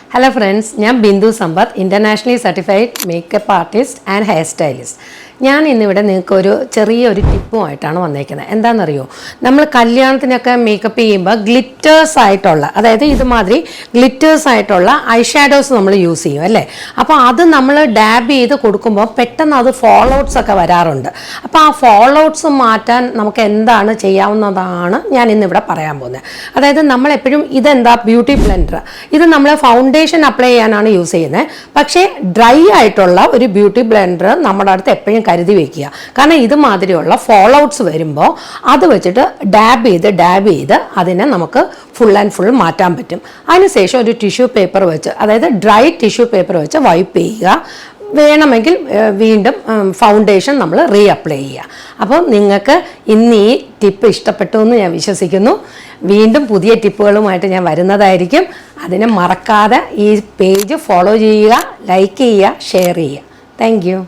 Hello friends, I am Bindu Sampath, Internationally Certified Makeup Artist and Hairstylist. ഞാൻ ഇന്നിവിടെ നിങ്ങൾക്ക് ഒരു ചെറിയൊരു ടിപ്പുമായിട്ടാണ് വന്നേക്കുന്നത്. എന്താണെന്നറിയോ, നമ്മൾ കല്യാണത്തിനൊക്കെ മേക്കപ്പ് ചെയ്യുമ്പോൾ ഗ്ലിറ്റേഴ്സ് ആയിട്ടുള്ള, അതായത് ഇതുമാതിരി ഗ്ലിറ്റേഴ്സ് ആയിട്ടുള്ള ഐ ഷാഡോസ് നമ്മൾ യൂസ് ചെയ്യും അല്ലേ. അപ്പോൾ അത് നമ്മൾ ഡാബ് ചെയ്ത് കൊടുക്കുമ്പോൾ പെട്ടെന്ന് അത് ഫോൾ ഔട്ട്സ് ഒക്കെ വരാറുണ്ട്. അപ്പോൾ ആ ഫോൾ ഔട്ട്സ് മാറ്റാൻ നമുക്ക് എന്താണ് ചെയ്യാവുന്നതാണ് ഞാൻ ഇന്നിവിടെ പറയാൻ പോകുന്നത്. അതായത് നമ്മളെപ്പോഴും ഇതെന്താ ബ്യൂട്ടി ബ്ലെൻഡർ, ഇത് നമ്മൾ ഫൗണ്ടേഷൻ അപ്ലൈ ചെയ്യാനാണ് യൂസ് ചെയ്യുന്നത്. പക്ഷേ ഡ്രൈ ആയിട്ടുള്ള ഒരു ബ്യൂട്ടി ബ്ലെൻഡർ നമ്മുടെ അടുത്ത് എപ്പോഴും കരുതി വയ്ക്കുക. കാരണം ഇതുമാതിരിയുള്ള ഫോൾ ഔട്ട്സ് വരുമ്പോൾ അത് വെച്ചിട്ട് ഡാബ് ചെയ്ത് അതിനെ നമുക്ക് ഫുൾ ആൻഡ് ഫുൾ മാറ്റാൻ പറ്റും. അതിനുശേഷം ഒരു ടിഷ്യൂ പേപ്പർ വെച്ച്, അതായത് ഡ്രൈ ടിഷ്യൂ പേപ്പർ വെച്ച് വൈപ്പ് ചെയ്യുക. വേണമെങ്കിൽ വീണ്ടും ഫൗണ്ടേഷൻ നമ്മൾ റീഅപ്ലൈ ചെയ്യുക. അപ്പോൾ നിങ്ങൾക്ക് ഇന്ന് ഈ ടിപ്പ് ഇഷ്ടപ്പെട്ടു എന്ന് ഞാൻ വിശ്വസിക്കുന്നു. വീണ്ടും പുതിയ ടിപ്പുകളുമായിട്ട് ഞാൻ വരുന്നതായിരിക്കും. അതിനെ മറക്കാതെ ഈ പേജ് ഫോളോ ചെയ്യുക, ലൈക്ക് ചെയ്യുക, ഷെയർ ചെയ്യുക. Thank you.